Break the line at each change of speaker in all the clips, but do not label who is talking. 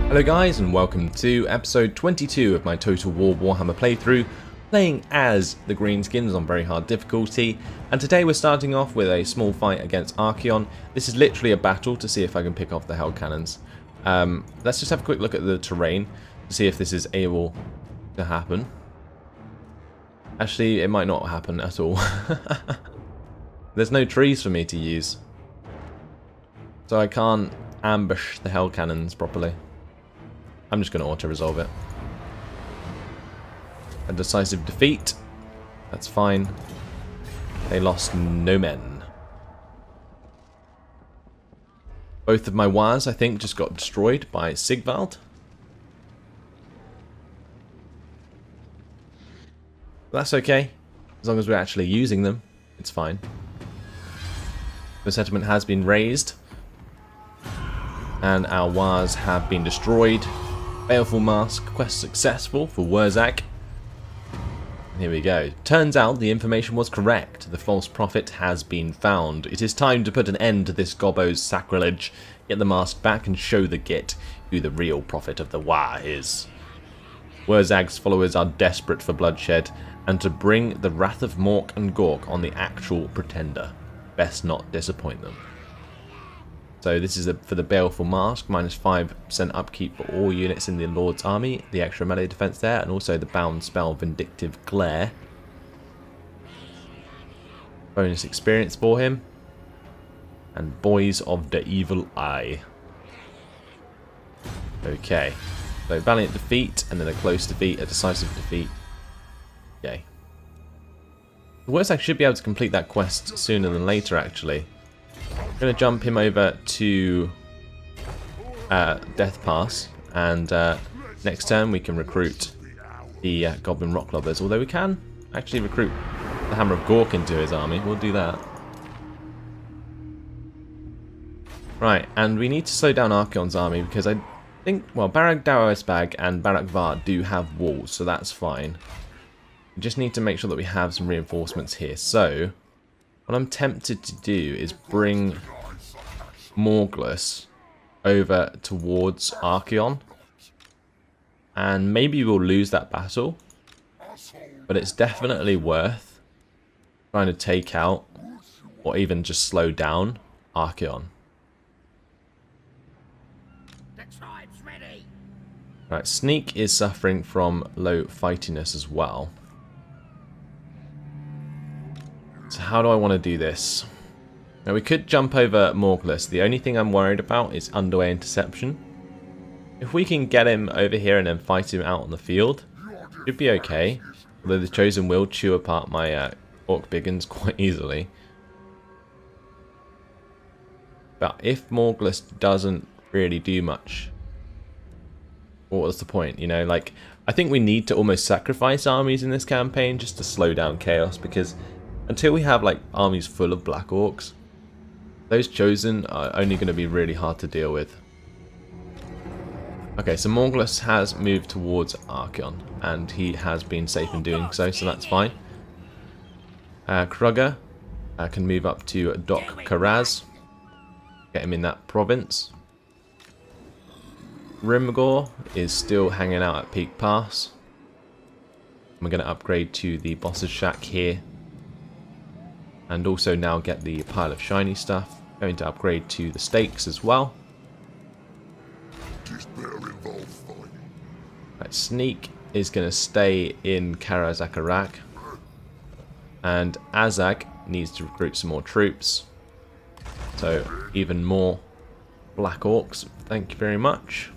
Hello guys, and welcome to episode 22 of my Total War Warhammer playthrough, playing as the Greenskins on very hard difficulty. And today we're starting off with a small fight against Archaon. This is literally a battle to see if I can pick off the hell cannons. Let's just have a quick look at the terrain to see if this is able to happen. Actually, it might not happen at all. There's no trees for me to use, so I can't ambush the hell cannons properly. I'm just going to auto-resolve it. A decisive defeat. That's fine. They lost no men. Both of my wires, I think, just got destroyed by Sigvald. That's okay. As long as we're actually using them, it's fine. The settlement has been razed. And our wires have been destroyed. Baleful Mask quest successful for Wurzag. Here we go. Turns out the information was correct. The false prophet has been found. It is time to put an end to this gobbo's sacrilege. Get the mask back and show the Git who the real prophet of the War is. Wurzag's followers are desperate for bloodshed and to bring the wrath of Mork and Gork on the actual pretender. Best not disappoint them. So this is for the Baleful Mask, minus 5% upkeep for all units in the Lord's army, the extra melee defense there, and also the bound spell Vindictive Glare. Bonus experience for him. And Boys of the Evil Eye. Okay, so valiant defeat, and then a close defeat, a decisive defeat. Okay. The Wurzag should be able to complete that quest sooner than later, actually. I'm going to jump him over to Death Pass, and next turn we can recruit the Goblin Rock Lobbers, although we can actually recruit the Hammer of Gork into his army. We'll do that. Right, and we need to slow down Archaon's army because I think, well, Barag Daoisbag and Barak Var do have walls, so that's fine. We just need to make sure that we have some reinforcements here. So what I'm tempted to do is bring Morglus over towards Archaon. And maybe we'll lose that battle, but it's definitely worth trying to take out or even just slow down Archaon. Right, Sneak is suffering from low fightiness as well. So how do I want to do this? Now we could jump over Morglus. The only thing I'm worried about is underway interception. If we can get him over here and then fight him out on the field, should be okay. Although the Chosen will chew apart my Orc Biggins quite easily. But if Morglus doesn't really do much, what was the point? You know, like, I think we need to almost sacrifice armies in this campaign just to slow down chaos, because until we have like armies full of Black Orcs, those Chosen are only going to be really hard to deal with. Okay, so Morglus has moved towards Archaon, and he has been safe in doing so, so that's fine. Krugger can move up to Dok Karaz, get him in that province. Grimgor is still hanging out at Peak Pass. We're going to upgrade to the Boss's Shack here. And also now get the pile of shiny stuff. Going to upgrade to the stakes as well. Right, Sneak is going to stay in Karazakarak. And Azag needs to recruit some more troops. So even more Black Orcs. Thank you very much.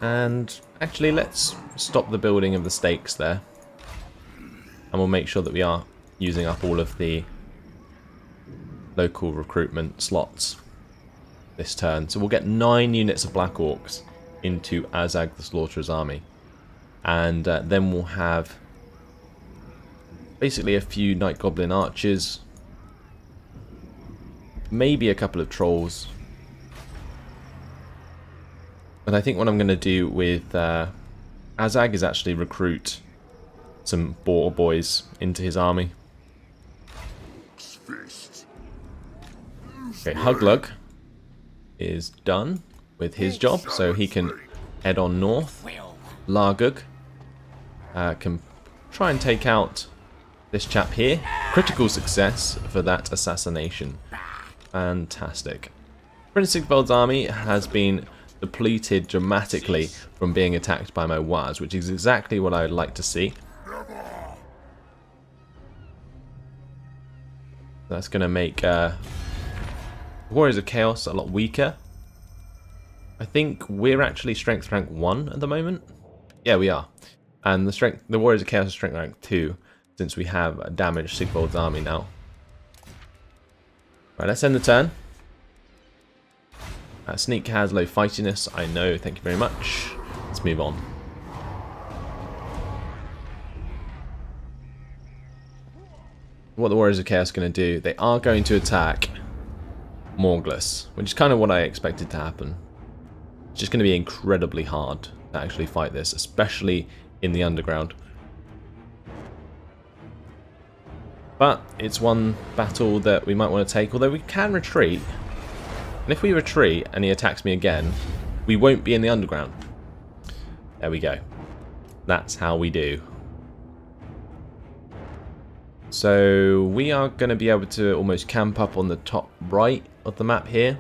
And actually let's stop the building of the stakes there. And we'll make sure that we are using up all of the local recruitment slots this turn. So we'll get 9 units of Black Orcs into Azag the Slaughterer army. And then we'll have basically a few Night Goblin archers. Maybe a couple of trolls. But I think what I'm going to do with Azag is actually recruit some Border Boys into his army. Okay, Huglug is done. with his job, so he can head on north. Largug can try and take out this chap here. Critical success for that assassination. Fantastic. Prince Sigvald's army has been depleted dramatically from being attacked by my wards, which is exactly what I would like to see. That's going to make Warriors of Chaos a lot weaker. I think we're actually strength rank 1 at the moment. Yeah, we are. And the Warriors of Chaos are strength rank 2, since we have damaged Sigvald's army now. Right, let's end the turn. Sneak has low fightiness, I know, thank you very much. Let's move on. What the Warriors of Chaos are going to do, they are going to attack Morgulus, which is kind of what I expected to happen. It's just going to be incredibly hard to actually fight this, especially in the underground. But it's one battle that we might want to take, although we can retreat. And if we retreat and he attacks me again, we won't be in the underground. There we go. That's how we do. So we are going to be able to almost camp up on the top right of the map here.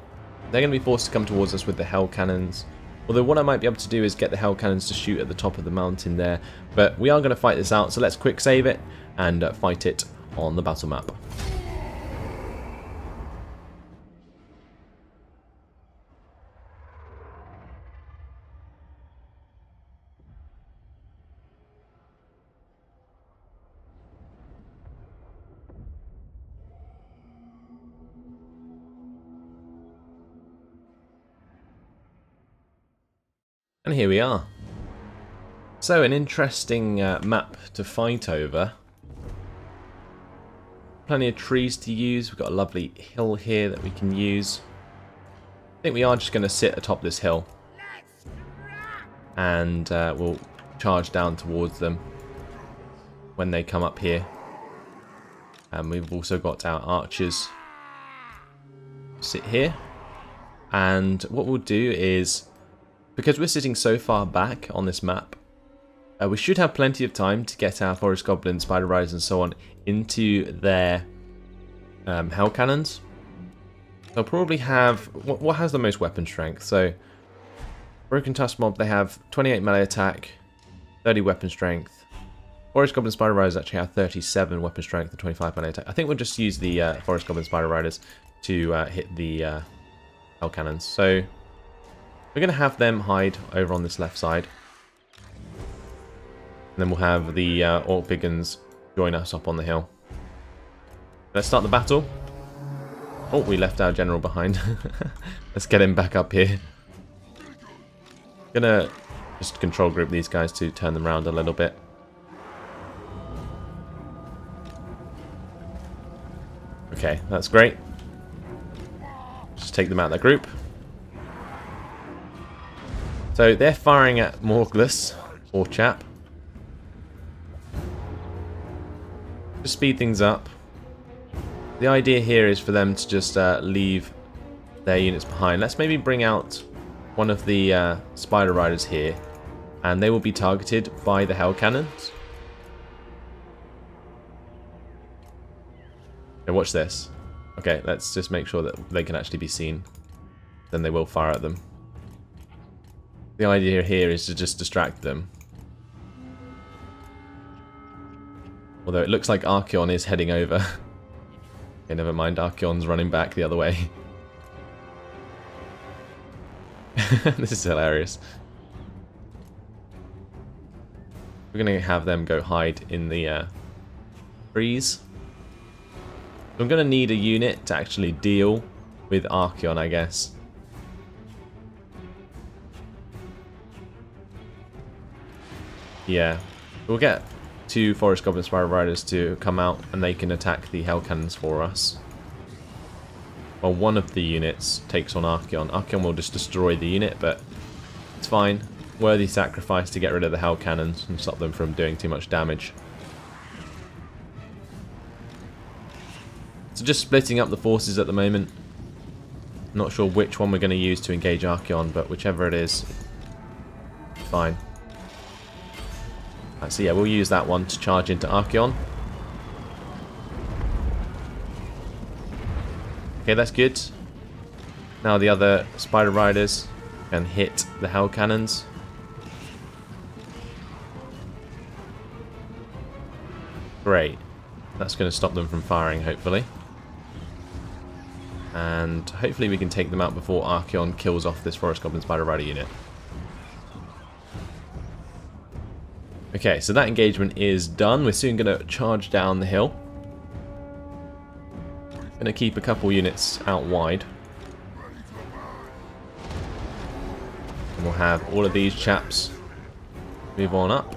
They're going to be forced to come towards us with the hell cannons. Although what I might be able to do is get the hell cannons to shoot at the top of the mountain there. But we are going to fight this out, so let's quick save it and fight it on the battle map. And here we are. So an interesting map to fight over. Plenty of trees to use. We've got a lovely hill here that we can use. I think we are just going to sit atop this hill. And we'll charge down towards them when they come up here. And we've also got our archers sit here. And what we'll do is, because we're sitting so far back on this map, we should have plenty of time to get our forest goblins, spider riders and so on into their hell cannons. They'll probably have, what has the most weapon strength? So Broken Tusk Mob, they have 28 melee attack, 30 weapon strength. Forest Goblin Spider Riders actually have 37 weapon strength and 25 melee attack. I think we'll just use the Forest Goblin Spider Riders to hit the hell cannons. So we're going to have them hide over on this left side. And then we'll have the Orc Biggins join us up on the hill. Let's start the battle. Oh, we left our general behind. Let's get him back up here. Gonna just control group these guys to turn them around a little bit. Okay, that's great. Just take them out of their group. So they're firing at Morgulus, poor chap. To speed things up, the idea here is for them to just leave their units behind. Let's maybe bring out one of the spider riders here, and they will be targeted by the hell cannons. Okay, watch this. Okay, let's just make sure that they can actually be seen. Then they will fire at them. The idea here is to just distract them. Although it looks like Archeon is heading over. Okay, never mind, Archeon's running back the other way. This is hilarious. We're going to have them go hide in the trees. I'm going to need a unit to actually deal with Archeon, I guess. Yeah, we'll get 2 Forest Goblin Spider Riders to come out and they can attack the hell cannons for us. Well, one of the units takes on Archeon. Archeon will just destroy the unit, but it's fine. Worthy sacrifice to get rid of the hell cannons and stop them from doing too much damage. So just splitting up the forces at the moment. Not sure which one we're going to use to engage Archaon, but whichever it is, fine. Right, so yeah, we'll use that one to charge into Archaon. Okay, that's good. Now the other Spider Riders can hit the Hell Cannons. Great. That's going to stop them from firing, hopefully. And hopefully we can take them out before Archaon kills off this Forest Goblin Spider Rider unit. Okay, so that engagement is done. We're soon going to charge down the hill. Going to keep a couple units out wide. And we'll have all of these chaps move on up.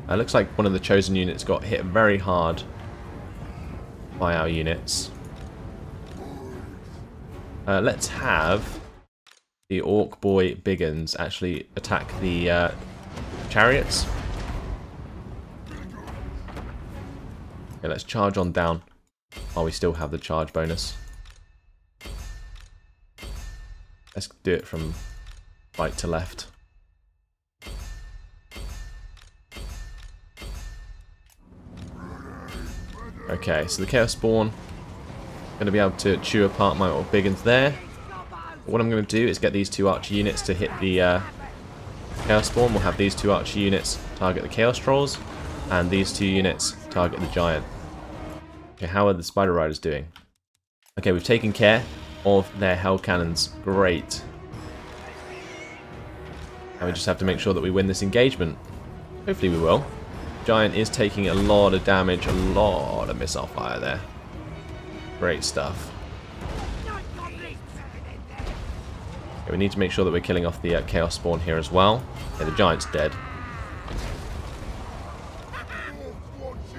Looks like one of the chosen units got hit very hard by our units. Let's have the Orc Boy Biggins actually attack the chariots. Okay, let's charge on down while we still have the charge bonus. Let's do it from right to left. Okay, so the Chaos Spawn going to be able to chew apart my Orc Biggins there. But what I'm going to do is get these two archer units to hit the Chaos Spawn. We'll have these two archer units target the Chaos Trolls, and these two units target the Giant. Okay, how are the Spider Riders doing? Okay, we've taken care of their Hell Cannons. Great. And we just have to make sure that we win this engagement. Hopefully we will. Giant is taking a lot of damage, a lot of missile fire there. Great stuff. Okay, we need to make sure that we're killing off the Chaos Spawn here as well. Okay, the Giant's dead.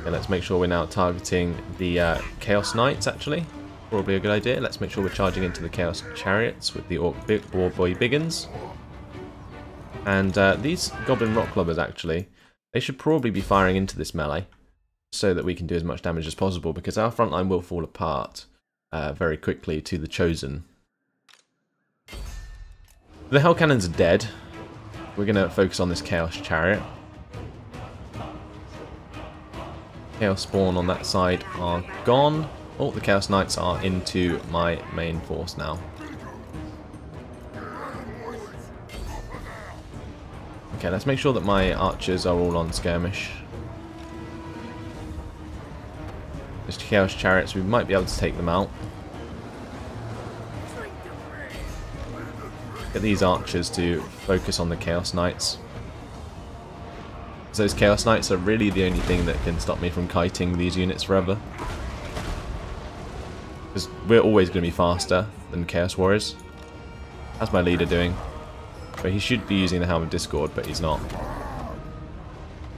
Okay, let's make sure we're now targeting the Chaos Knights, actually. Probably a good idea. Let's make sure we're charging into the Chaos Chariots with the Orc Boy Biggins. And these Goblin Rock Clubbers, actually, they should probably be firing into this melee so that we can do as much damage as possible, because our front line will fall apart very quickly to the Chosen. The Hell Cannons are dead. We're going to focus on this Chaos Chariot. Chaos Spawn on that side are gone. Oh, the Chaos Knights are into my main force now. Okay, let's make sure that my archers are all on skirmish. Just Chaos Chariots, we might be able to take them out. Get these archers to focus on the Chaos Knights. So those Chaos Knights are really the only thing that can stop me from kiting these units forever. Because we're always going to be faster than Chaos Warriors. How's my leader doing? But he should be using the Helm of Discord, but he's not.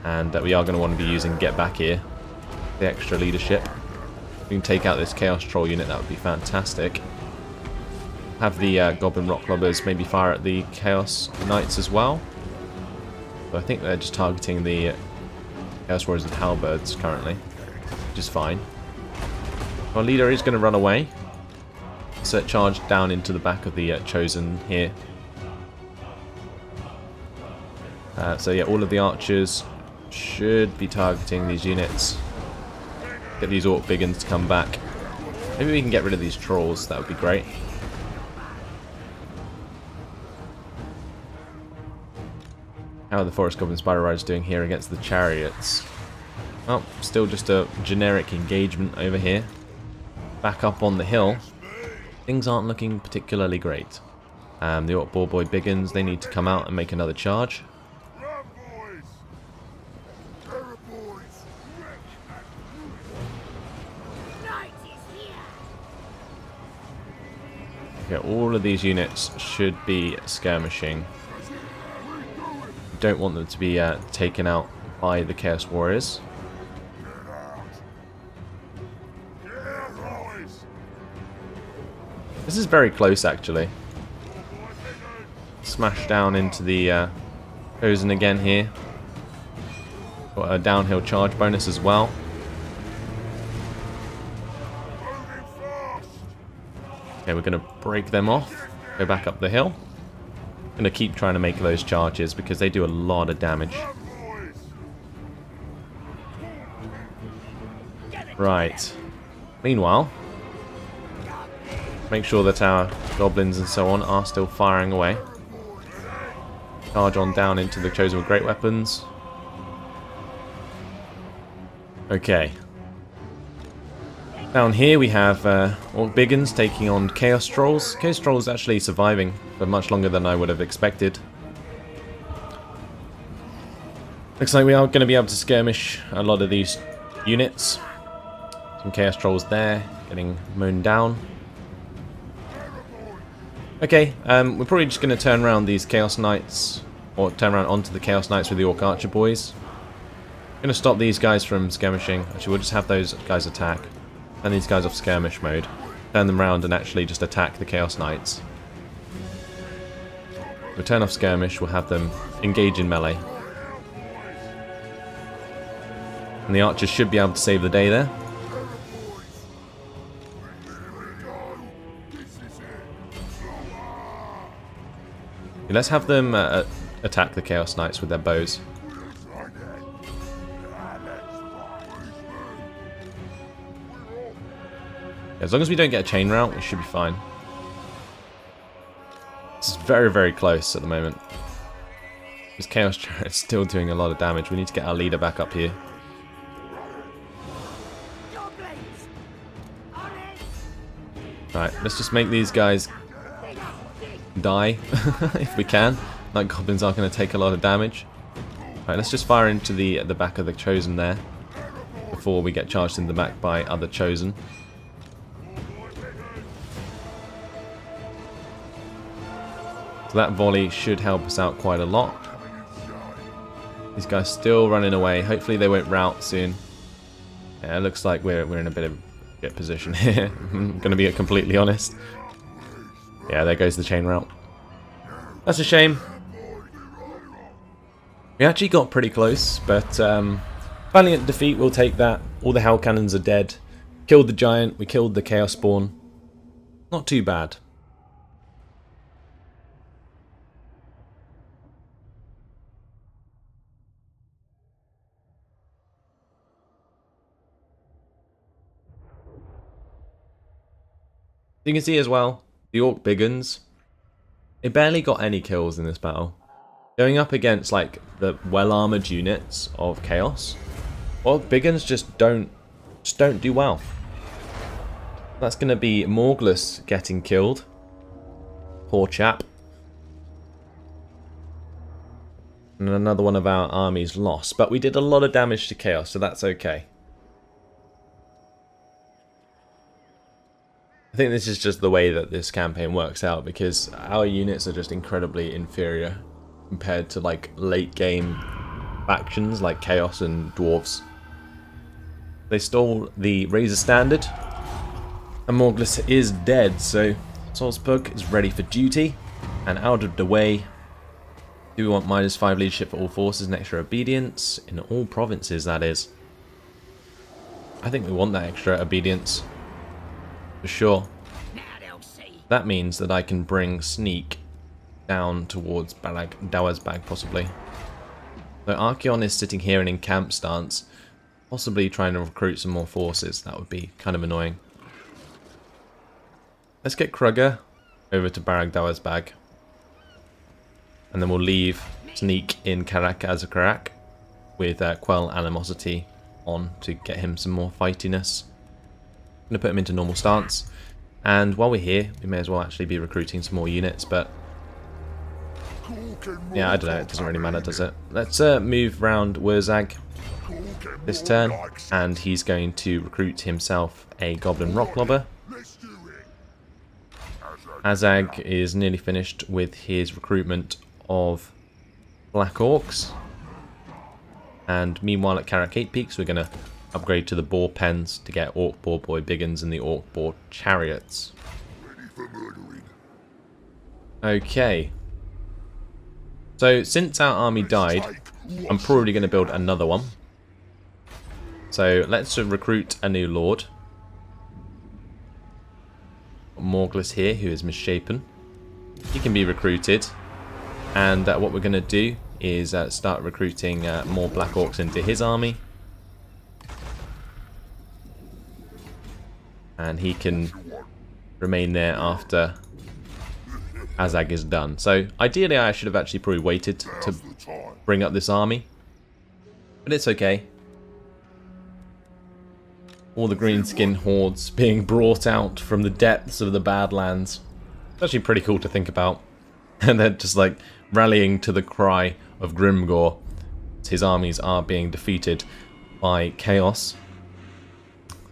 And we are going to want to be using Get Back Here, the extra leadership. If we can take out this Chaos Troll unit, that would be fantastic. Have the Goblin Rock Clubbers maybe fire at the Chaos Knights as well. So I think they're just targeting the Chaos Warriors and Halberds currently, which is fine. Our leader is going to run away. So charge down into the back of the Chosen here. So yeah, all of the archers should be targeting these units. Get these Orc Biggins to come back. Maybe we can get rid of these trolls, that would be great. How are the Forest Goblin Spider Riders doing here against the chariots? Well, still just a generic engagement over here. Back up on the hill, things aren't looking particularly great. The Orc Boy Biggins, they need to come out and make another charge. Okay, all of these units should be skirmishing. Don't want them to be taken out by the Chaos Warriors. This is very close, actually. Smash down into the Chosen again here. Got a downhill charge bonus as well. Okay, we're going to break them off. Go back up the hill. Going to keep trying to make those charges because they do a lot of damage. Right. Meanwhile, make sure that our goblins and so on are still firing away. Charge on down into the Chosen with great weapons. Okay. Down here we have Orc Biggins taking on Chaos Trolls. Chaos Trolls actually surviving for much longer than I would have expected. Looks like we are going to be able to skirmish a lot of these units. Some Chaos Trolls there, getting mown down. Okay, we're probably just going to turn around these Chaos Knights, or turn around onto the Chaos Knights with the Orc Archer boys. Going to stop these guys from skirmishing. Actually, we'll just have those guys attack. Turn these guys off skirmish mode. Turn them around and actually just attack the Chaos Knights. We'll turn off skirmish, we'll have them engage in melee. And the archers should be able to save the day there. Okay, let's have them attack the Chaos Knights with their bows. As long as we don't get a chain route, we should be fine. This is very, very close at the moment. This Chaos Chariot is still doing a lot of damage. We need to get our leader back up here. Right, let's just make these guys die if we can. Like goblins are going to take a lot of damage. Right, let's just fire into the back of the Chosen there before we get charged in the back by other Chosen. So that volley should help us out quite a lot. These guys still running away. Hopefully they won't rout soon. Yeah, it looks like we're in a bit of a position here. I'm going to be completely honest. Yeah, there goes the chain route. That's a shame. We actually got pretty close, but valiant defeat, we'll take that. All the Hell Cannons are dead. Killed the Giant, we killed the Chaos Spawn. Not too bad. You can see as well, the Orc Biggins, they barely got any kills in this battle. Going up against like the well-armoured units of Chaos, Orc Biggins just don't do well. That's going to be Morglus getting killed. Poor chap. And another one of our armies lost. But we did a lot of damage to Chaos, so that's okay. I think this is just the way that this campaign works out, because our units are just incredibly inferior compared to like late game factions like Chaos and Dwarves. They stole the Razor Standard, and Morglus is dead, so Salzburg is ready for duty and out of the way. Do we want -5 leadership for all forces and extra obedience in all provinces? That is. I think we want that extra obedience. For sure. That means that I can bring Sneak down towards Dauersbag, possibly. So Archeon is sitting here in camp stance, possibly trying to recruit some more forces. That would be kind of annoying. Let's get Krugger over to Dauersbag. And then we'll leave Sneak in Azakarak with Quell Animosity on to get him some more fightiness. I'm going to put him into normal stance, and while we're here we may as well actually be recruiting some more units, but yeah, I don't know, it doesn't really matter, does it? Let's move round Wurzag this turn, and he's going to recruit himself a Goblin Rocklobber. Azag is nearly finished with his recruitment of Black Orcs, and meanwhile at Karakate Peaks we're going to upgrade to the Boar Pens to get Orc Boar Boy Biggins and the Orc Boar Chariots. Okay. So since our army died, I'm probably going to build another one. So let's recruit a new lord. Morglis here, who is misshapen. He can be recruited. And what we're going to do is start recruiting more Black Orcs into his army. And he can remain there after Azag is done. So ideally I should have actually probably waited to bring up this army. But it's okay. All the greenskin hordes being brought out from the depths of the Badlands. It's actually pretty cool to think about. And they're just like rallying to the cry of Grimgor. His armies are being defeated by Chaos.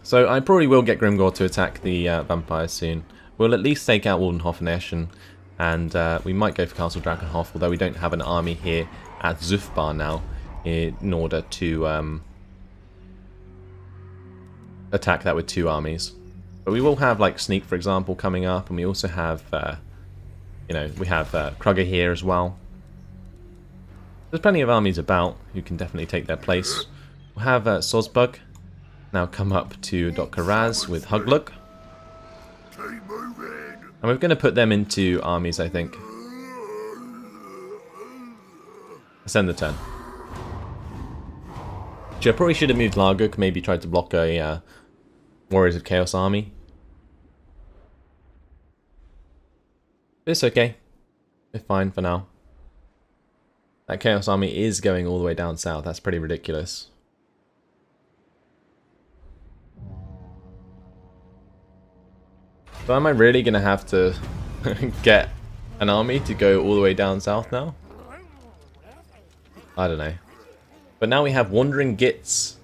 So I probably will get Grimgor to attack the vampires soon. We'll at least take out Waldenhofen and we might go for Castle Drakenhof, although we don't have an army here at Zufbar now in order to attack that with 2 armies. But we will have like Sneak, for example, coming up, and we also have, you know, we have Krugger here as well. There's plenty of armies about who can definitely take their place. We'll have Sosbug now come up to Dr. Raz with Huglug. And we're going to put them into armies, I think. Ascend the turn. I probably should have moved Larguk, maybe tried to block a Warriors of Chaos army. But it's okay. We're fine for now. That Chaos army is going all the way down south. That's pretty ridiculous. So am I really going to have to get an army to go all the way down south now? I don't know. But now we have Wandering Gits.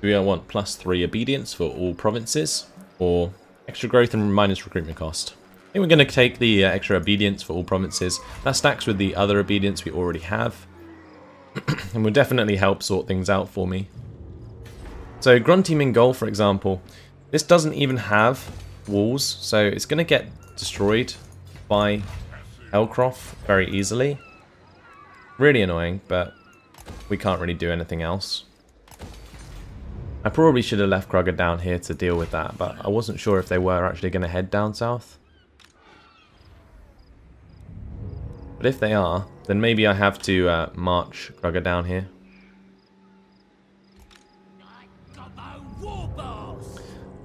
Do we want +3 obedience for all provinces? Or extra growth and minus recruitment cost? I think we're going to take the extra obedience for all provinces. That stacks with the other obedience we already have. And will definitely help sort things out for me. So Grunty Mingol, for example. This doesn't even have walls, so it's going to get destroyed by Elcroft very easily. Really annoying, but we can't really do anything else. I probably should have left Krugger down here to deal with that, but I wasn't sure if they were actually going to head down south. But if they are, then maybe I have to march Krugger down here.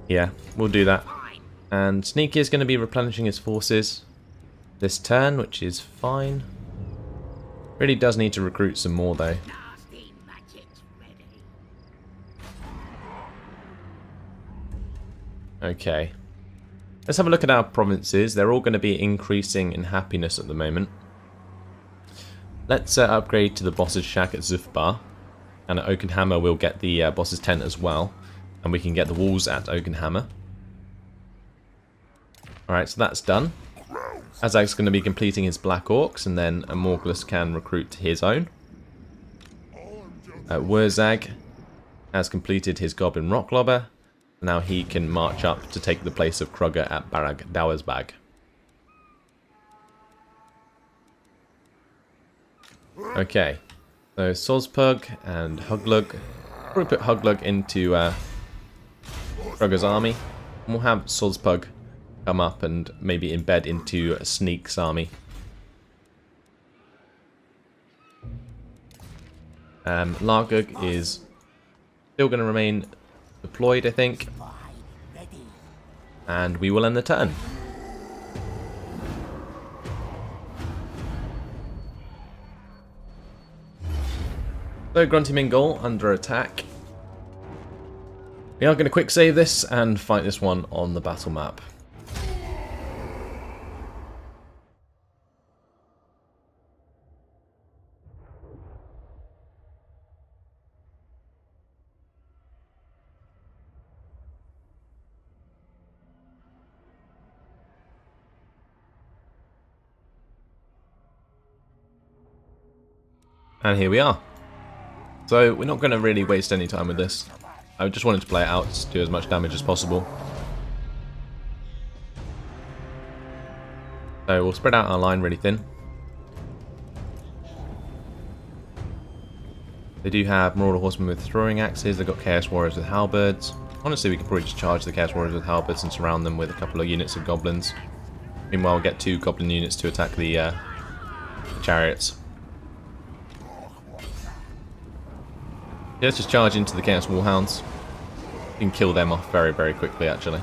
Yeah, we'll do that. And Sneaky is going to be replenishing his forces this turn, which is fine. Really does need to recruit some more though. Okay. Let's have a look at our provinces. They're all going to be increasing in happiness at the moment. Let's upgrade to the boss's shack at Zufbar. And at Oakenhammer we'll get the boss's tent as well. And we can get the walls at Oakenhammer. Alright, so that's done. Azag's going to be completing his Black Orcs, and then Morglis can recruit his own. Wurzag has completed his Goblin Rocklobber. Now he can march up to take the place of Krugger at Barag Dauersbag. Okay, so Sospug and Huglug. Probably put Huglug into Krugger's army. And we'll have Sospug come up and maybe embed into Sneak's army. Largug is still going to remain deployed, I think. And we will end the turn. So Grunty Mingol under attack. We are going to quick save this and fight this one on the battle map. And here we are. So we're not going to really waste any time with this. I just wanted to play it out to do as much damage as possible. So we'll spread out our line really thin. They do have Marauder Horsemen with throwing axes, they've got Chaos Warriors with halberds. Honestly, we could probably just charge the Chaos Warriors with halberds and surround them with a couple of units of goblins. Meanwhile, we'll get 2 goblin units to attack the chariots. Yeah, let's just charge into the Chaos Warhounds. You can kill them off very, very quickly, actually.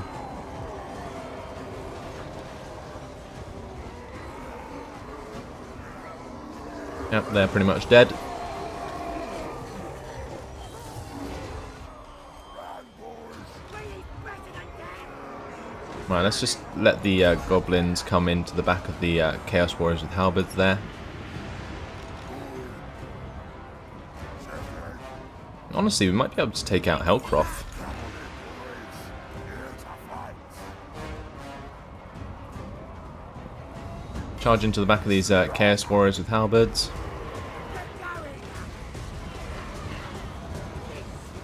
Yep, they're pretty much dead. Right, let's just let the goblins come into the back of the Chaos Warriors with halberds there. Honestly, we might be able to take out Hellcroft. Charge into the back of these Chaos Warriors with halberds.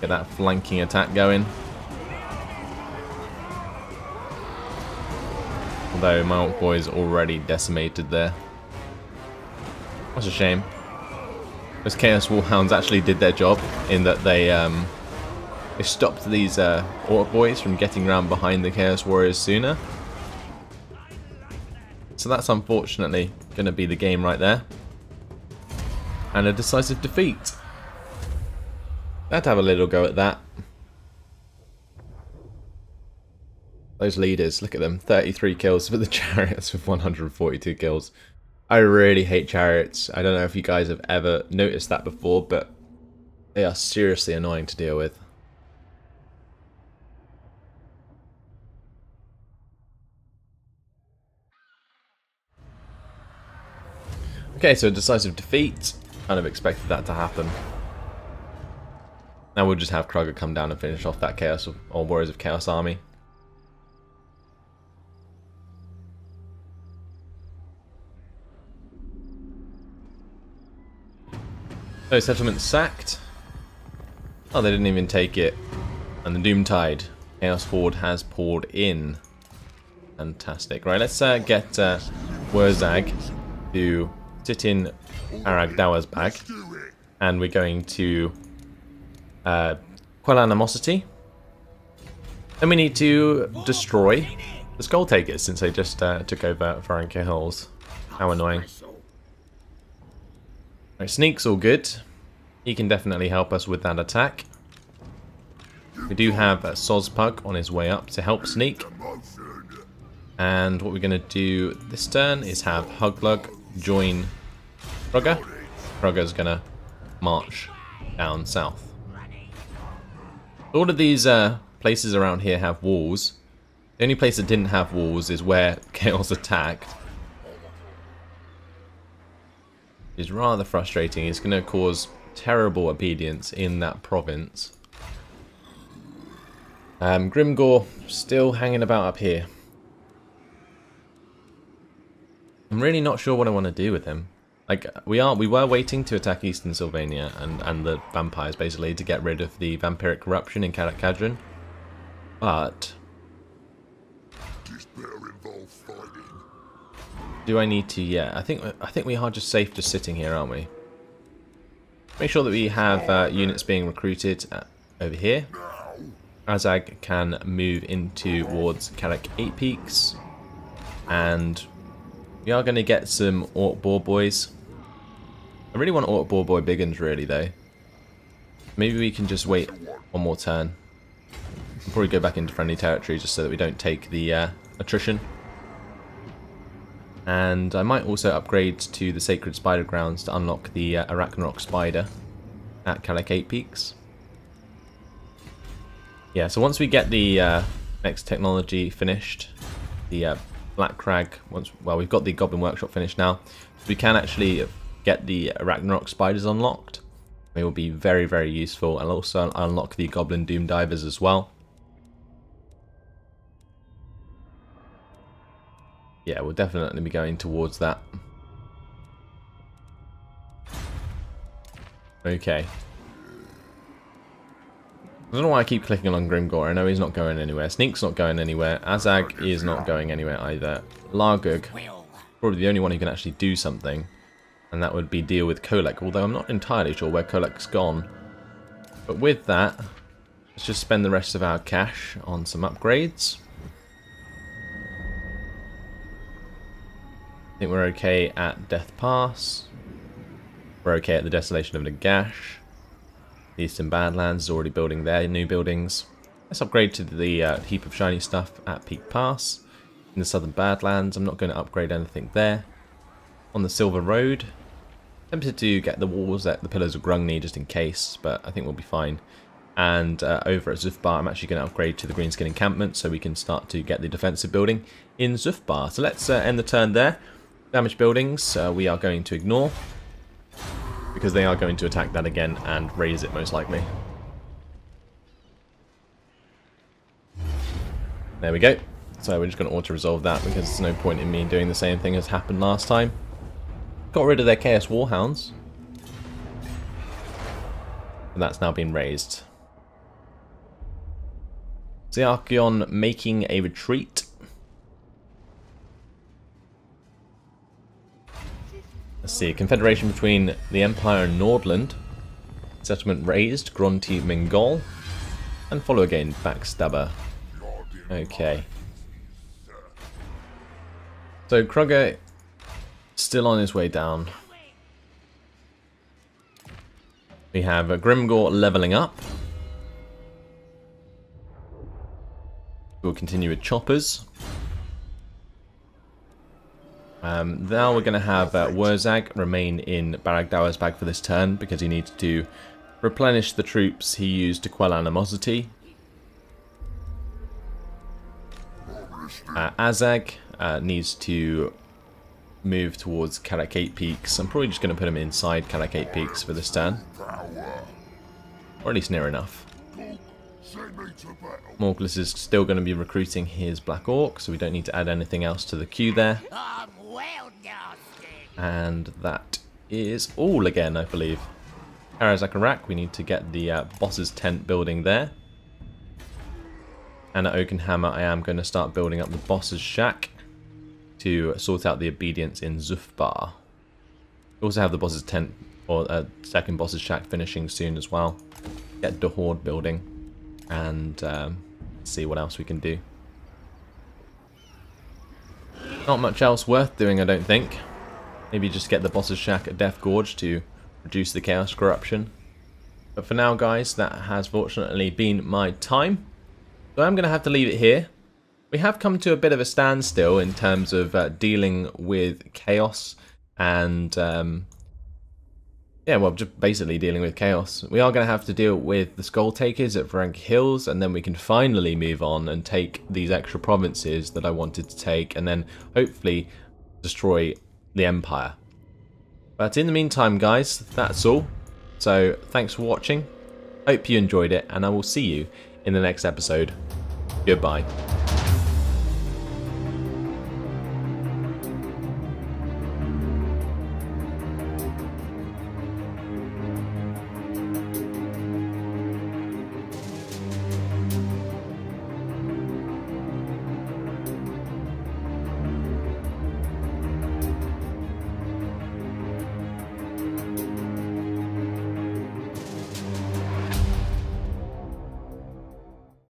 Get that flanking attack going. Although my Orc boy is already decimated there. That's a shame. Those Chaos Warhounds actually did their job in that they stopped these Orc boys from getting around behind the Chaos Warriors sooner. So that's unfortunately going to be the game right there. And a decisive defeat. Let's have a little go at that. Those leaders, look at them. 33 kills for the chariots with 142 kills. I really hate chariots. I don't know if you guys have ever noticed that before, but they are seriously annoying to deal with. Okay, so a decisive defeat. Kind of expected that to happen. Now we'll just have Krugger come down and finish off that Chaos or Warriors of Chaos army. So settlement sacked. Oh, they didn't even take it. And the Doomtide Chaos Horde has poured in. Fantastic. Right, let's get Wurzag to sit in Aragdawa's bag. And we're going to quell animosity. Then we need to destroy the Skull Takers since they just took over Varankia Hills. How annoying. Right, Sneak's all good. He can definitely help us with that attack. We do have Sozpug on his way up to help Sneak. And what we're going to do this turn is have Huglug join Krugger. Krugger's going to march down south. All of these places around here have walls. The only place that didn't have walls is where Chaos attacked. It's rather frustrating. It's going to cause terrible obedience in that province. Grimgor still hanging about up here. I'm really not sure what I want to do with him. Like we were waiting to attack Eastern Sylvania and the vampires basically to get rid of the vampiric corruption in Karak Kadrin. But do I need to? Yeah, I think we are just safe just sitting here, aren't we? Make sure that we have units being recruited over here. Azag can move in towards Karak 8 Peaks, and we are going to get some Orc Boar Boys. I really want Orc Boar Boy Biggins really though. Maybe we can just wait one more turn. We'll probably go back into friendly territory just so that we don't take the attrition. And I might also upgrade to the Sacred Spider Grounds to unlock the Arachnarok Spider at Karak 8 Peaks. Yeah, so once we get the next technology finished, the Black Crag, we've got the Goblin Workshop finished now, so we can actually get the Arachnarok Spiders unlocked. They will be very, very useful, and also unlock the Goblin Doom Divers as well. Yeah, we'll definitely be going towards that. Okay. I don't know why I keep clicking on Grimgor. I know he's not going anywhere. Sneak's not going anywhere. Azag is not going anywhere either. Largug, probably the only one who can actually do something. And that would be deal with Kolek. Although I'm not entirely sure where Kolek's gone. But with that, Let's just spend the rest of our cash on some upgrades. I think we're okay at Death Pass. We're okay at the Desolation of Nagash. The Eastern Badlands is already building their new buildings. Let's upgrade to the heap of shiny stuff at Peak Pass. In the Southern Badlands, I'm not going to upgrade anything there. On the Silver Road, tempted to get the walls at the Pillars of Grungni just in case, but I think we'll be fine. And over at Zufbar, I'm actually going to upgrade to the Greenskin encampment so we can start to get the defensive building in Zufbar. So let's end the turn there. Damaged buildings we are going to ignore, because they are going to attack that again and raise it most likely. There we go. So we're just going to auto-resolve that because there's no point in me doing the same thing as happened last time. Got rid of their Chaos Warhounds. And that's now been raised. The Archeon making a retreat. Let's see, confederation between the Empire and Nordland. Settlement raised, Gronti Mingol. And follow again, Backstabber. Okay. So Krugger still on his way down. We have Grimgor leveling up. We'll continue with choppers. Now we're going to have Wurzag remain in Baragdawa's bag for this turn because he needs to replenish the troops he used to quell animosity. Azag needs to move towards Karakate Peaks. I'm probably just going to put him inside Karakate Peaks for this turn. Or at least near enough. Morglis is still going to be recruiting his Black Orcs, so we don't need to add anything else to the queue there. And that is all again, I believe. Karazakarak, we need to get the boss's tent building there. And at Oakenhammer, I am going to start building up the boss's shack to sort out the obedience in Zufbar. We also have the boss's tent, or second boss's shack finishing soon as well. Get the Horde building, and see what else we can do. Not much else worth doing, I don't think. Maybe just get the boss's shack at Death Gorge to reduce the chaos corruption. But for now, guys, that has fortunately been my time. So I'm going to have to leave it here. We have come to a bit of a standstill in terms of dealing with chaos and, yeah, well, just basically dealing with chaos. We are going to have to deal with the Skull Takers at Frank Hills, and then we can finally move on and take these extra provinces that I wanted to take, and then hopefully destroy the Empire. But in the meantime, guys, that's all. So thanks for watching. Hope you enjoyed it, and I will see you in the next episode. Goodbye.